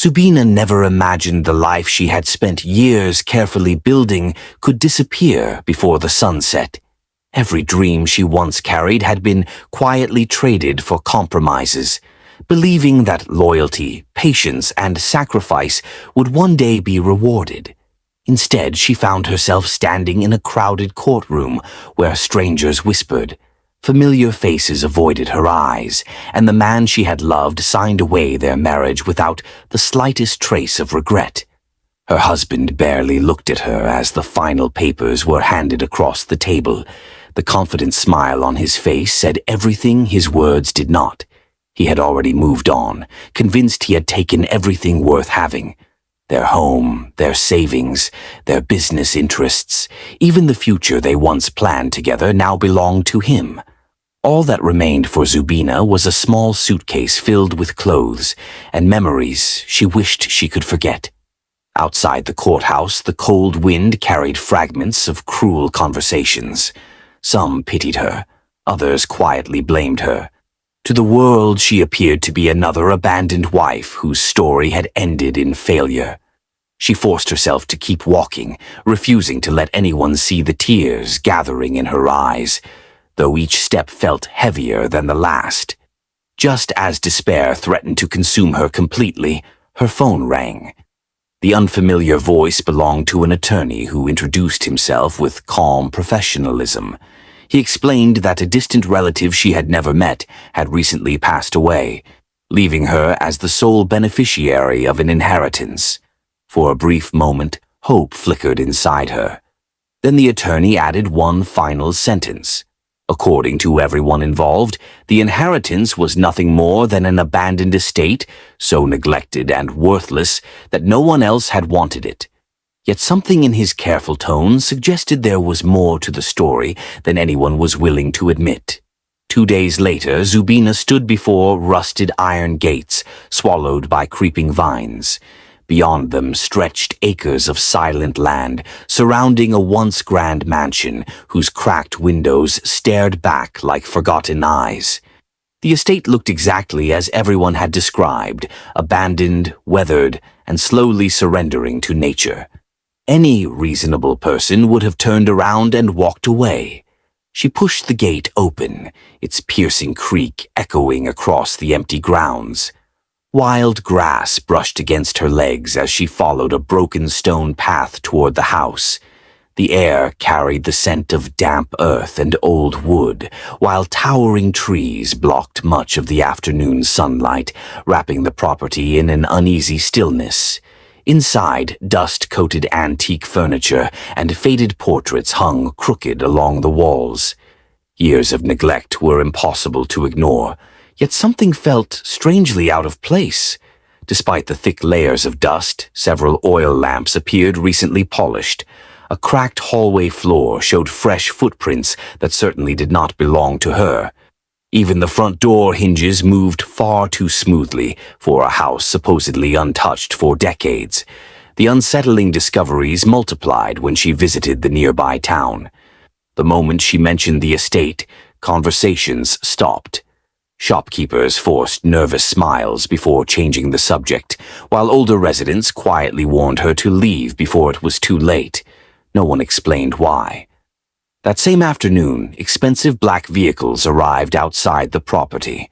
Zubina never imagined the life she had spent years carefully building could disappear before the sunset. Every dream she once carried had been quietly traded for compromises, believing that loyalty, patience, and sacrifice would one day be rewarded. Instead, she found herself standing in a crowded courtroom where strangers whispered. Familiar faces avoided her eyes, and the man she had loved signed away their marriage without the slightest trace of regret. Her husband barely looked at her as the final papers were handed across the table. The confident smile on his face said everything his words did not. He had already moved on, convinced he had taken everything worth having. Their home, their savings, their business interests, even the future they once planned together now belonged to him. All that remained for Zubina was a small suitcase filled with clothes and memories she wished she could forget. Outside the courthouse, the cold wind carried fragments of cruel conversations. Some pitied her, others quietly blamed her. To the world, she appeared to be another abandoned wife whose story had ended in failure. She forced herself to keep walking, refusing to let anyone see the tears gathering in her eyes, though each step felt heavier than the last. Just as despair threatened to consume her completely, her phone rang. The unfamiliar voice belonged to an attorney who introduced himself with calm professionalism. He explained that a distant relative she had never met had recently passed away, leaving her as the sole beneficiary of an inheritance. For a brief moment, hope flickered inside her. Then the attorney added one final sentence. According to everyone involved, the inheritance was nothing more than an abandoned estate, so neglected and worthless that no one else had wanted it. Yet something in his careful tone suggested there was more to the story than anyone was willing to admit. 2 days later, Zubina stood before rusted iron gates, swallowed by creeping vines. Beyond them stretched acres of silent land, surrounding a once grand mansion whose cracked windows stared back like forgotten eyes. The estate looked exactly as everyone had described, abandoned, weathered, and slowly surrendering to nature. Any reasonable person would have turned around and walked away. She pushed the gate open, its piercing creak echoing across the empty grounds. Wild grass brushed against her legs as she followed a broken stone path toward the house. The air carried the scent of damp earth and old wood, while towering trees blocked much of the afternoon sunlight, wrapping the property in an uneasy stillness. Inside, dust-coated antique furniture and faded portraits hung crooked along the walls. Years of neglect were impossible to ignore. Yet something felt strangely out of place. Despite the thick layers of dust, several oil lamps appeared recently polished. A cracked hallway floor showed fresh footprints that certainly did not belong to her. Even the front door hinges moved far too smoothly for a house supposedly untouched for decades. The unsettling discoveries multiplied when she visited the nearby town. The moment she mentioned the estate, conversations stopped. Shopkeepers forced nervous smiles before changing the subject, while older residents quietly warned her to leave before it was too late. No one explained why. That same afternoon, expensive black vehicles arrived outside the property.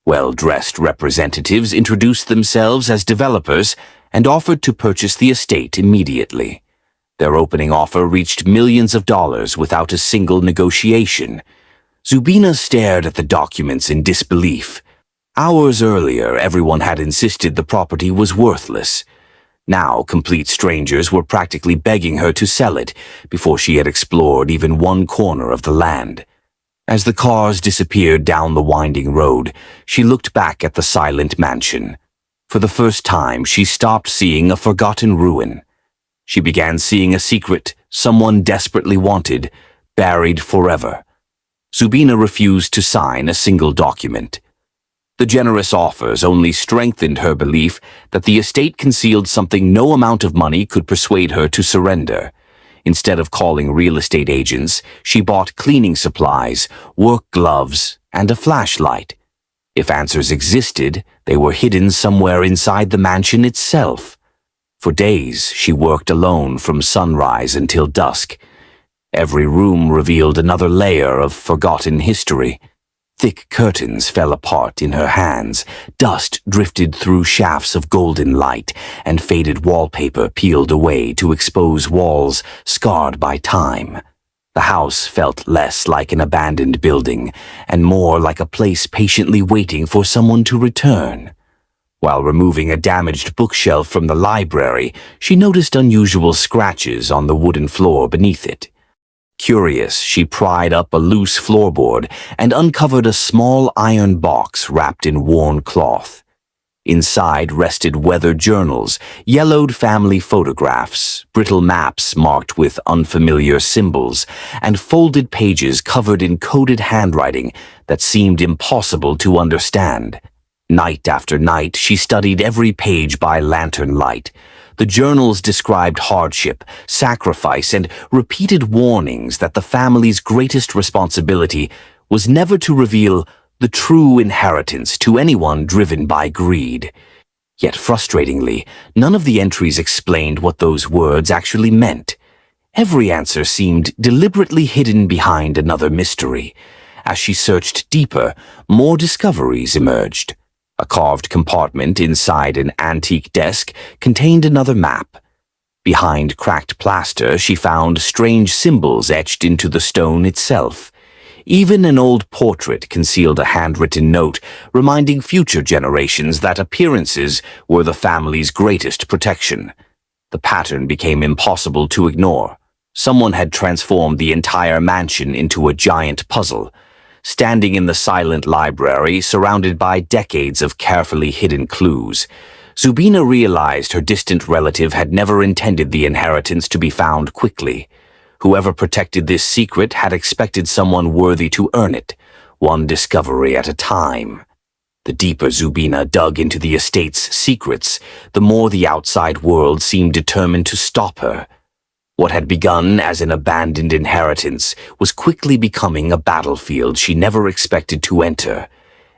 Well-dressed representatives introduced themselves as developers and offered to purchase the estate immediately. Their opening offer reached millions of dollars without a single negotiation. Zubina stared at the documents in disbelief. Hours earlier, everyone had insisted the property was worthless. Now, complete strangers were practically begging her to sell it before she had explored even one corner of the land. As the cars disappeared down the winding road, she looked back at the silent mansion. For the first time, she stopped seeing a forgotten ruin. She began seeing a secret someone desperately wanted, buried forever. Zubina refused to sign a single document. The generous offers only strengthened her belief that the estate concealed something no amount of money could persuade her to surrender. Instead of calling real estate agents, she bought cleaning supplies, work gloves, and a flashlight. If answers existed, they were hidden somewhere inside the mansion itself. For days, she worked alone from sunrise until dusk. Every room revealed another layer of forgotten history. Thick curtains fell apart in her hands, dust drifted through shafts of golden light, and faded wallpaper peeled away to expose walls scarred by time. The house felt less like an abandoned building, and more like a place patiently waiting for someone to return. While removing a damaged bookshelf from the library, she noticed unusual scratches on the wooden floor beneath it. Curious, she pried up a loose floorboard and uncovered a small iron box wrapped in worn cloth. Inside rested weathered journals, yellowed family photographs, brittle maps marked with unfamiliar symbols, and folded pages covered in coded handwriting that seemed impossible to understand. Night after night, she studied every page by lantern light. The journals described hardship, sacrifice, and repeated warnings that the family's greatest responsibility was never to reveal the true inheritance to anyone driven by greed. Yet frustratingly, none of the entries explained what those words actually meant. Every answer seemed deliberately hidden behind another mystery. As she searched deeper, more discoveries emerged. A carved compartment inside an antique desk contained another map. Behind cracked plaster, she found strange symbols etched into the stone itself. Even an old portrait concealed a handwritten note reminding future generations that appearances were the family's greatest protection. The pattern became impossible to ignore. Someone had transformed the entire mansion into a giant puzzle. Standing in the silent library, surrounded by decades of carefully hidden clues, Zubina realized her distant relative had never intended the inheritance to be found quickly. Whoever protected this secret had expected someone worthy to earn it, one discovery at a time. The deeper Zubina dug into the estate's secrets, the more the outside world seemed determined to stop her. What had begun as an abandoned inheritance was quickly becoming a battlefield she never expected to enter.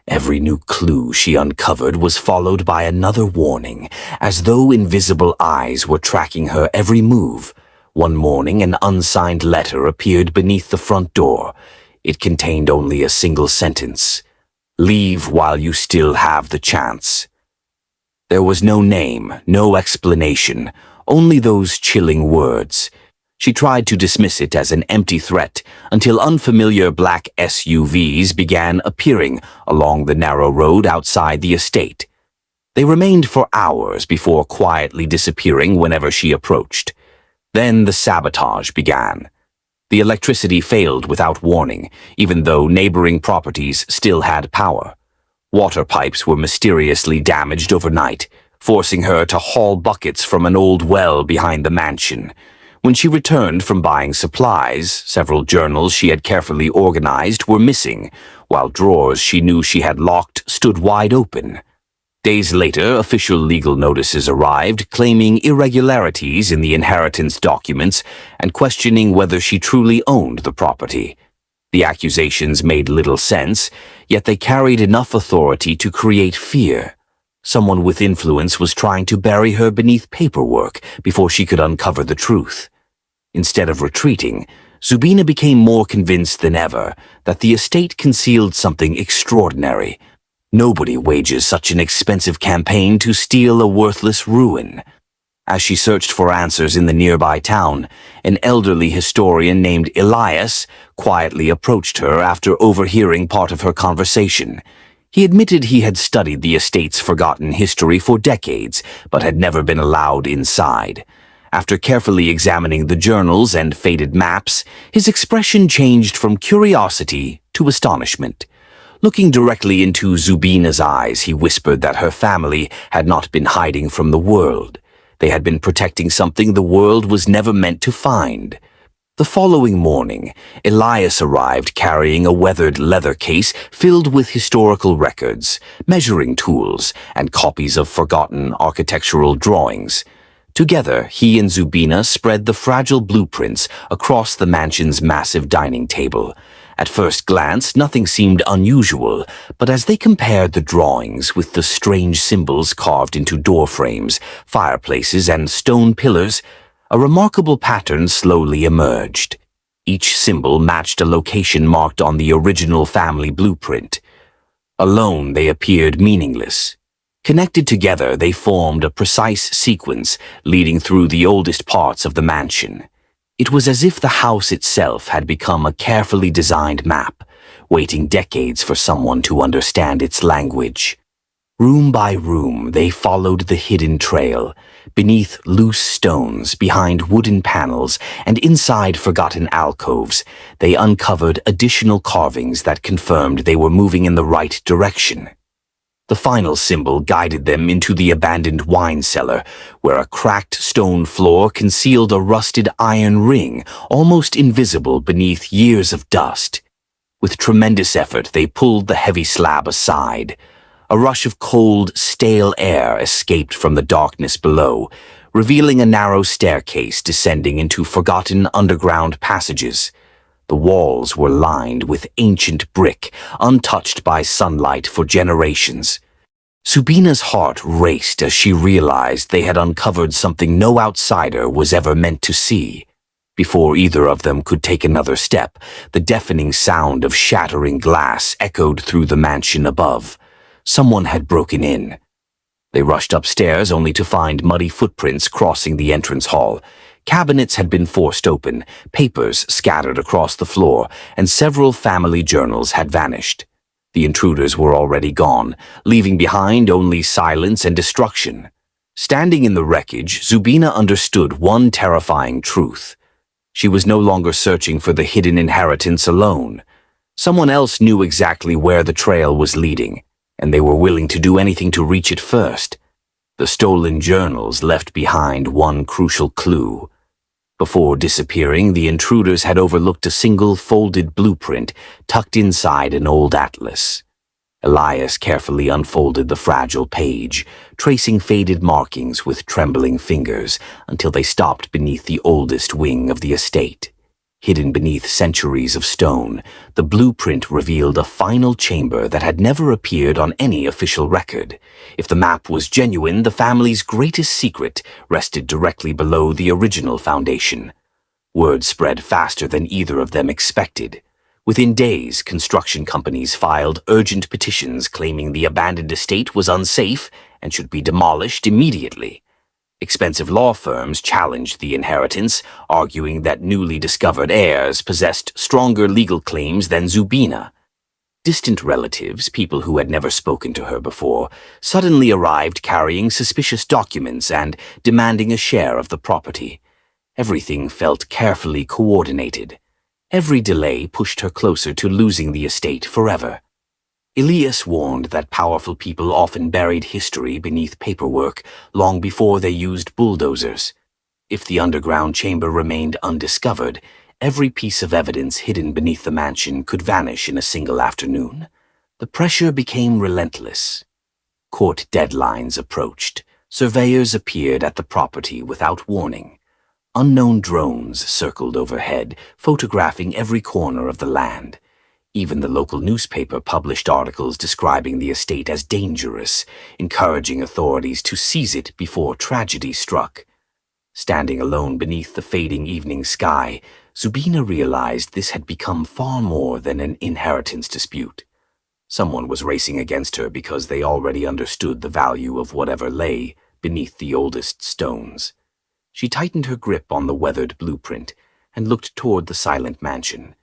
Every new clue she uncovered was followed by another warning, as though invisible eyes were tracking her every move. One morning, an unsigned letter appeared beneath the front door. It contained only a single sentence: "Leave while you still have the chance." There was no name, no explanation, only those chilling words. She tried to dismiss it as an empty threat until unfamiliar black SUVs began appearing along the narrow road outside the estate. They remained for hours before quietly disappearing whenever she approached. Then the sabotage began. The electricity failed without warning, even though neighboring properties still had power. Water pipes were mysteriously damaged overnight, forcing her to haul buckets from an old well behind the mansion. When she returned from buying supplies, several journals she had carefully organized were missing, while drawers she knew she had locked stood wide open. Days later, official legal notices arrived, claiming irregularities in the inheritance documents and questioning whether she truly owned the property. The accusations made little sense, yet they carried enough authority to create fear. Someone with influence was trying to bury her beneath paperwork before she could uncover the truth. Instead of retreating, Zubina became more convinced than ever that the estate concealed something extraordinary. Nobody wages such an expensive campaign to steal a worthless ruin. As she searched for answers in the nearby town, an elderly historian named Elias quietly approached her after overhearing part of her conversation. He admitted he had studied the estate's forgotten history for decades, but had never been allowed inside. After carefully examining the journals and faded maps, his expression changed from curiosity to astonishment. Looking directly into Zubina's eyes, he whispered that her family had not been hiding from the world. They had been protecting something the world was never meant to find. The following morning, Elias arrived carrying a weathered leather case filled with historical records, measuring tools, and copies of forgotten architectural drawings. Together, he and Zubina spread the fragile blueprints across the mansion's massive dining table. At first glance, nothing seemed unusual, but as they compared the drawings with the strange symbols carved into door frames, fireplaces, and stone pillars, a remarkable pattern slowly emerged. Each symbol matched a location marked on the original family blueprint. Alone, they appeared meaningless. Connected together, they formed a precise sequence leading through the oldest parts of the mansion. It was as if the house itself had become a carefully designed map, waiting decades for someone to understand its language. Room by room, they followed the hidden trail, beneath loose stones, behind wooden panels, and inside forgotten alcoves. They uncovered additional carvings that confirmed they were moving in the right direction. The final symbol guided them into the abandoned wine cellar, where a cracked stone floor concealed a rusted iron ring, almost invisible beneath years of dust. With tremendous effort, they pulled the heavy slab aside. A rush of cold, stale air escaped from the darkness below, revealing a narrow staircase descending into forgotten underground passages. The walls were lined with ancient brick, untouched by sunlight for generations. Zubina's heart raced as she realized they had uncovered something no outsider was ever meant to see. Before either of them could take another step, the deafening sound of shattering glass echoed through the mansion above. Someone had broken in. They rushed upstairs only to find muddy footprints crossing the entrance hall. Cabinets had been forced open, papers scattered across the floor, and several family journals had vanished. The intruders were already gone, leaving behind only silence and destruction. Standing in the wreckage, Zubina understood one terrifying truth. She was no longer searching for the hidden inheritance alone. Someone else knew exactly where the trail was leading, and they were willing to do anything to reach it first. The stolen journals left behind one crucial clue. Before disappearing, the intruders had overlooked a single folded blueprint tucked inside an old atlas. Elias carefully unfolded the fragile page, tracing faded markings with trembling fingers until they stopped beneath the oldest wing of the estate. Hidden beneath centuries of stone, the blueprint revealed a final chamber that had never appeared on any official record. If the map was genuine, the family's greatest secret rested directly below the original foundation. Word spread faster than either of them expected. Within days, construction companies filed urgent petitions claiming the abandoned estate was unsafe and should be demolished immediately. Expensive law firms challenged the inheritance, arguing that newly discovered heirs possessed stronger legal claims than Zubina. Distant relatives, people who had never spoken to her before, suddenly arrived carrying suspicious documents and demanding a share of the property. Everything felt carefully coordinated. Every delay pushed her closer to losing the estate forever. Elias warned that powerful people often buried history beneath paperwork long before they used bulldozers. If the underground chamber remained undiscovered, every piece of evidence hidden beneath the mansion could vanish in a single afternoon. The pressure became relentless. Court deadlines approached. Surveyors appeared at the property without warning. Unknown drones circled overhead, photographing every corner of the land. Even the local newspaper published articles describing the estate as dangerous, encouraging authorities to seize it before tragedy struck. Standing alone beneath the fading evening sky, Zubina realized this had become far more than an inheritance dispute. Someone was racing against her because they already understood the value of whatever lay beneath the oldest stones. She tightened her grip on the weathered blueprint and looked toward the silent mansion.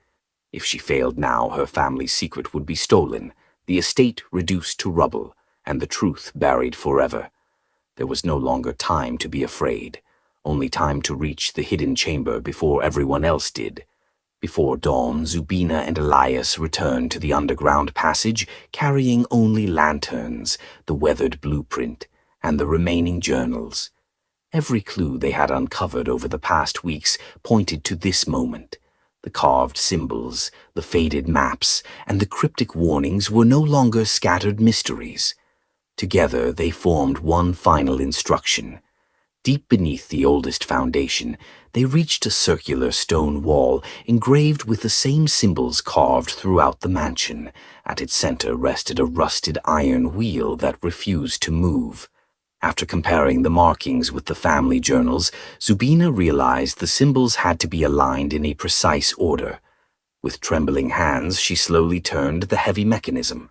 If she failed now, her family's secret would be stolen, the estate reduced to rubble, and the truth buried forever. There was no longer time to be afraid, only time to reach the hidden chamber before everyone else did. Before dawn, Zubina and Elias returned to the underground passage, carrying only lanterns, the weathered blueprint, and the remaining journals. Every clue they had uncovered over the past weeks pointed to this moment. The carved symbols, the faded maps, and the cryptic warnings were no longer scattered mysteries. Together they formed one final instruction. Deep beneath the oldest foundation, they reached a circular stone wall engraved with the same symbols carved throughout the mansion. At its center rested a rusted iron wheel that refused to move. After comparing the markings with the family journals, Zubina realized the symbols had to be aligned in a precise order. With trembling hands, she slowly turned the heavy mechanism.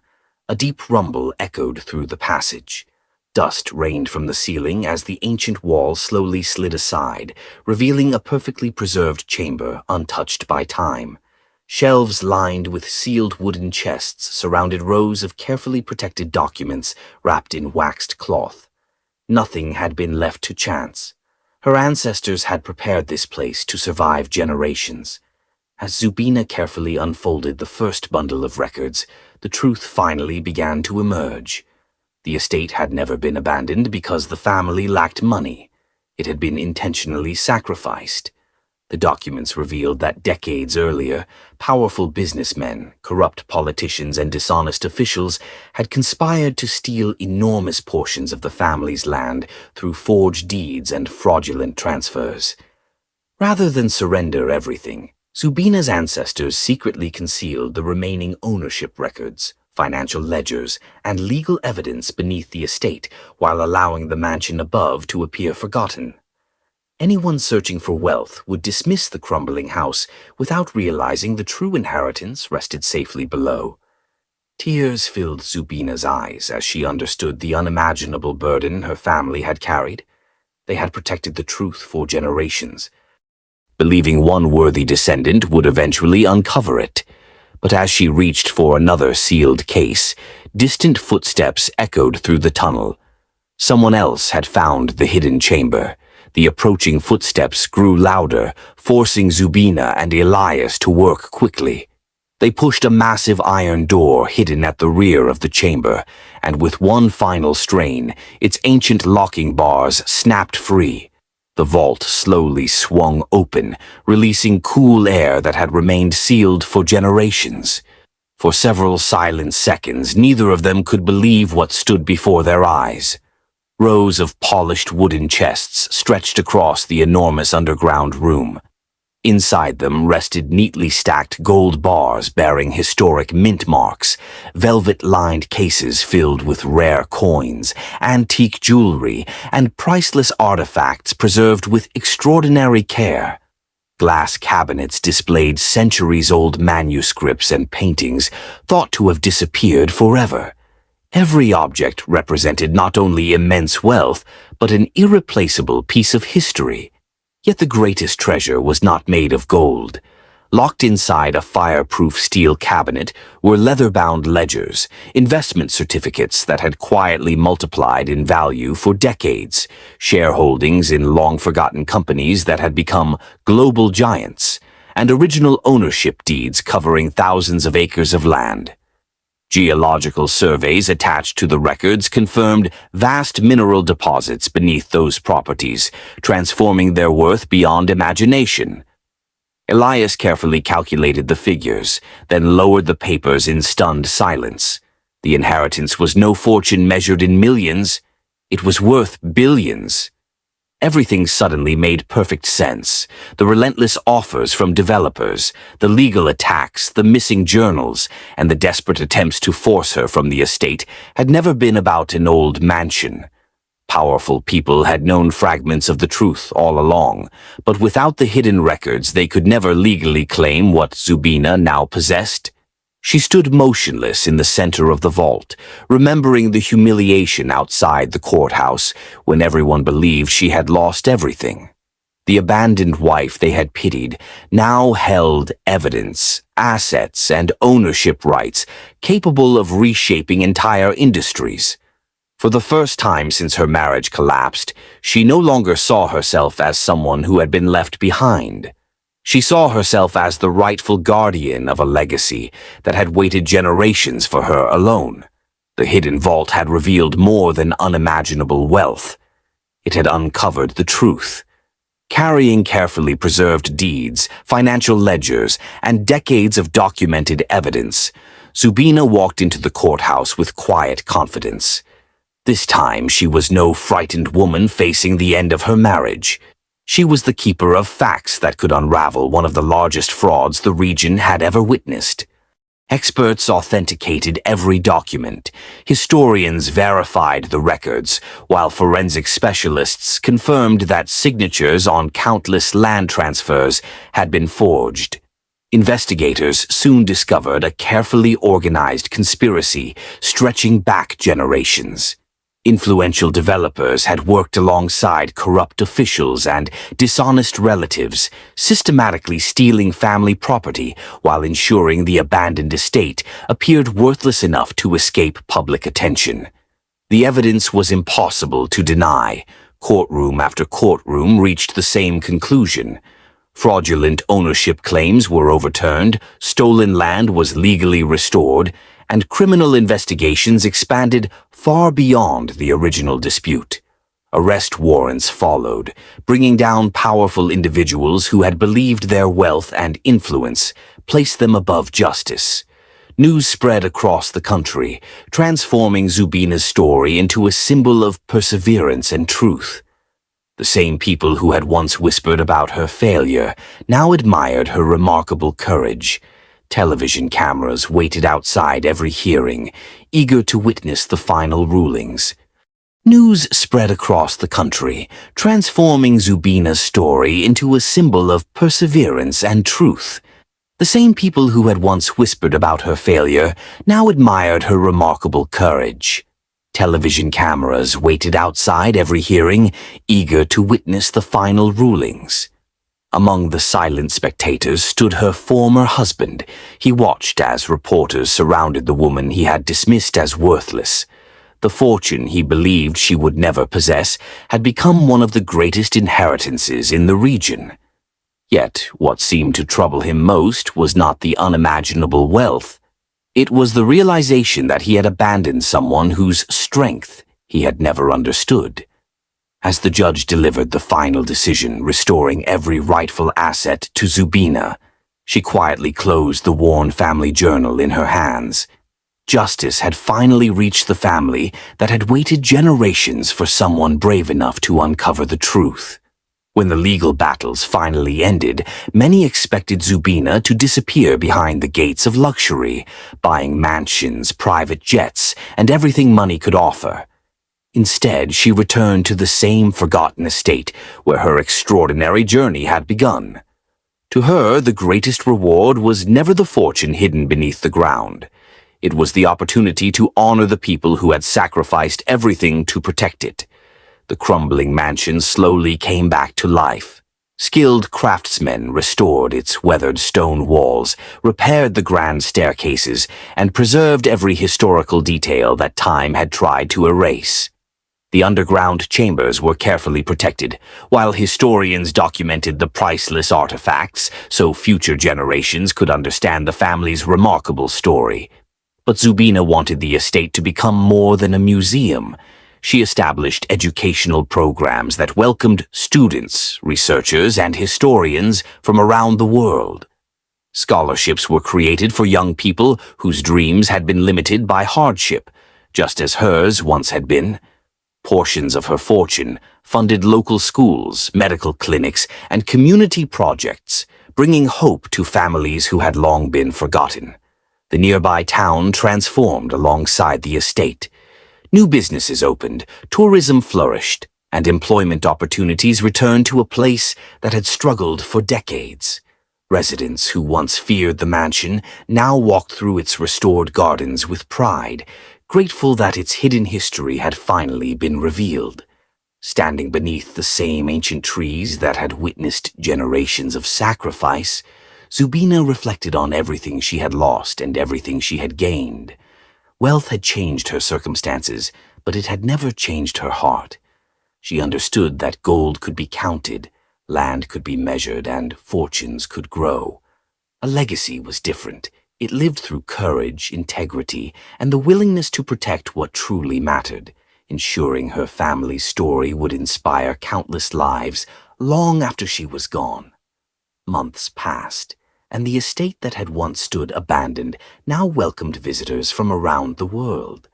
A deep rumble echoed through the passage. Dust rained from the ceiling as the ancient wall slowly slid aside, revealing a perfectly preserved chamber untouched by time. Shelves lined with sealed wooden chests surrounded rows of carefully protected documents wrapped in waxed cloth. Nothing had been left to chance. Her ancestors had prepared this place to survive generations. As Zubina carefully unfolded the first bundle of records, the truth finally began to emerge. The estate had never been abandoned because the family lacked money. It had been intentionally sacrificed. The documents revealed that decades earlier, powerful businessmen, corrupt politicians, and dishonest officials had conspired to steal enormous portions of the family's land through forged deeds and fraudulent transfers. Rather than surrender everything, Zubina's ancestors secretly concealed the remaining ownership records, financial ledgers, and legal evidence beneath the estate while allowing the mansion above to appear forgotten. Anyone searching for wealth would dismiss the crumbling house without realizing the true inheritance rested safely below. Tears filled Zubina's eyes as she understood the unimaginable burden her family had carried. They had protected the truth for generations, believing one worthy descendant would eventually uncover it. But as she reached for another sealed case, distant footsteps echoed through the tunnel. Someone else had found the hidden chamber. The approaching footsteps grew louder, forcing Zubina and Elias to work quickly. They pushed a massive iron door hidden at the rear of the chamber, and with one final strain, its ancient locking bars snapped free. The vault slowly swung open, releasing cool air that had remained sealed for generations. For several silent seconds, neither of them could believe what stood before their eyes. Rows of polished wooden chests stretched across the enormous underground room. Inside them rested neatly stacked gold bars bearing historic mint marks, velvet-lined cases filled with rare coins, antique jewelry, and priceless artifacts preserved with extraordinary care. Glass cabinets displayed centuries-old manuscripts and paintings thought to have disappeared forever. Every object represented not only immense wealth, but an irreplaceable piece of history. Yet the greatest treasure was not made of gold. Locked inside a fireproof steel cabinet were leather-bound ledgers, investment certificates that had quietly multiplied in value for decades, shareholdings in long-forgotten companies that had become global giants, and original ownership deeds covering thousands of acres of land. Geological surveys attached to the records confirmed vast mineral deposits beneath those properties, transforming their worth beyond imagination. Elias carefully calculated the figures, then lowered the papers in stunned silence. The inheritance was no fortune measured in millions. It was worth billions. Everything suddenly made perfect sense. The relentless offers from developers, the legal attacks, the missing journals, and the desperate attempts to force her from the estate had never been about an old mansion. Powerful people had known fragments of the truth all along, but without the hidden records they could never legally claim what Zubina now possessed. She stood motionless in the center of the vault, remembering the humiliation outside the courthouse when everyone believed she had lost everything. The abandoned wife they had pitied now held evidence, assets, and ownership rights capable of reshaping entire industries. For the first time since her marriage collapsed, she no longer saw herself as someone who had been left behind. She saw herself as the rightful guardian of a legacy that had waited generations for her alone. The hidden vault had revealed more than unimaginable wealth. It had uncovered the truth. Carrying carefully preserved deeds, financial ledgers, and decades of documented evidence, Zubina walked into the courthouse with quiet confidence. This time she was no frightened woman facing the end of her marriage. She was the keeper of facts that could unravel one of the largest frauds the region had ever witnessed. Experts authenticated every document. Historians verified the records, while forensic specialists confirmed that signatures on countless land transfers had been forged. Investigators soon discovered a carefully organized conspiracy stretching back generations. Influential developers had worked alongside corrupt officials and dishonest relatives, systematically stealing family property while ensuring the abandoned estate appeared worthless enough to escape public attention. The evidence was impossible to deny. Courtroom after courtroom reached the same conclusion. Fraudulent ownership claims were overturned, stolen land was legally restored, and criminal investigations expanded far beyond the original dispute. Arrest warrants followed, bringing down powerful individuals who had believed their wealth and influence placed them above justice. News spread across the country, transforming Zubina's story into a symbol of perseverance and truth. The same people who had once whispered about her failure now admired her remarkable courage. Television cameras waited outside every hearing, eager to witness the final rulings. News spread across the country, transforming Zubina's story into a symbol of perseverance and truth. The same people who had once whispered about her failure now admired her remarkable courage. Television cameras waited outside every hearing, eager to witness the final rulings. Among the silent spectators stood her former husband. He watched as reporters surrounded the woman he had dismissed as worthless. The fortune he believed she would never possess had become one of the greatest inheritances in the region. Yet, what seemed to trouble him most was not the unimaginable wealth. It was the realization that he had abandoned someone whose strength he had never understood. As the judge delivered the final decision, restoring every rightful asset to Zubina, she quietly closed the worn family journal in her hands. Justice had finally reached the family that had waited generations for someone brave enough to uncover the truth. When the legal battles finally ended, many expected Zubina to disappear behind the gates of luxury, buying mansions, private jets, and everything money could offer. Instead, she returned to the same forgotten estate where her extraordinary journey had begun. To her, the greatest reward was never the fortune hidden beneath the ground. It was the opportunity to honor the people who had sacrificed everything to protect it. The crumbling mansion slowly came back to life. Skilled craftsmen restored its weathered stone walls, repaired the grand staircases, and preserved every historical detail that time had tried to erase. The underground chambers were carefully protected, while historians documented the priceless artifacts so future generations could understand the family's remarkable story. But Zubina wanted the estate to become more than a museum. She established educational programs that welcomed students, researchers, and historians from around the world. Scholarships were created for young people whose dreams had been limited by hardship, just as hers once had been. Portions of her fortune funded local schools, medical clinics, and community projects, bringing hope to families who had long been forgotten. The nearby town transformed alongside the estate. New businesses opened, tourism flourished, and employment opportunities returned to a place that had struggled for decades. Residents who once feared the mansion now walked through its restored gardens with pride, grateful that its hidden history had finally been revealed. Standing beneath the same ancient trees that had witnessed generations of sacrifice, Zubina reflected on everything she had lost and everything she had gained. Wealth had changed her circumstances, but it had never changed her heart. She understood that gold could be counted, land could be measured, and fortunes could grow. A legacy was different. It lived through courage, integrity, and the willingness to protect what truly mattered, ensuring her family's story would inspire countless lives long after she was gone. Months passed, and the estate that had once stood abandoned now welcomed visitors from around the world.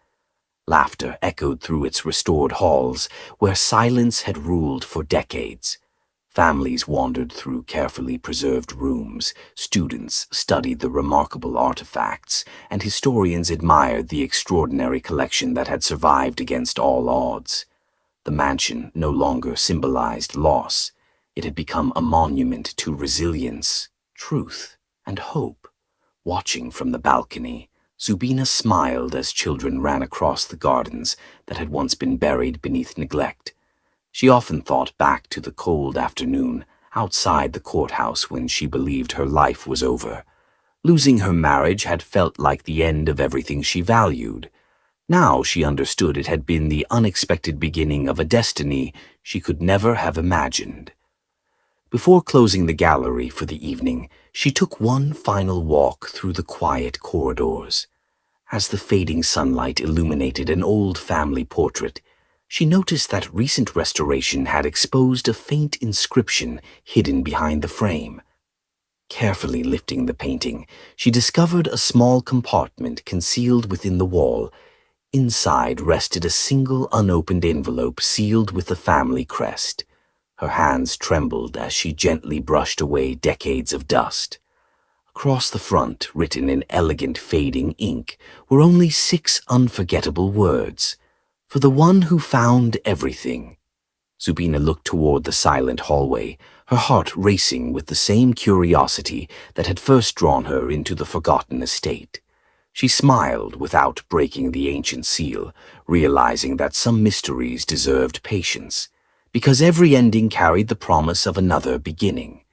Laughter echoed through its restored halls, where silence had ruled for decades. Families wandered through carefully preserved rooms, students studied the remarkable artifacts, and historians admired the extraordinary collection that had survived against all odds. The mansion no longer symbolized loss. It had become a monument to resilience, truth, and hope. Watching from the balcony, Zubina smiled as children ran across the gardens that had once been buried beneath neglect. She often thought back to the cold afternoon outside the courthouse when she believed her life was over. Losing her marriage had felt like the end of everything she valued. Now she understood it had been the unexpected beginning of a destiny she could never have imagined. Before closing the gallery for the evening, she took one final walk through the quiet corridors. As the fading sunlight illuminated an old family portrait, she noticed that recent restoration had exposed a faint inscription hidden behind the frame. Carefully lifting the painting, she discovered a small compartment concealed within the wall. Inside rested a single unopened envelope sealed with the family crest. Her hands trembled as she gently brushed away decades of dust. Across the front, written in elegant fading ink, were only 6 unforgettable words. For the one who found everything. Zubina looked toward the silent hallway, her heart racing with the same curiosity that had first drawn her into the forgotten estate. She smiled without breaking the ancient seal, realizing that some mysteries deserved patience, because every ending carried the promise of another beginning.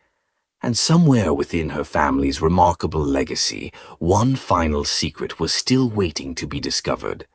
And somewhere within her family's remarkable legacy, one final secret was still waiting to be discovered.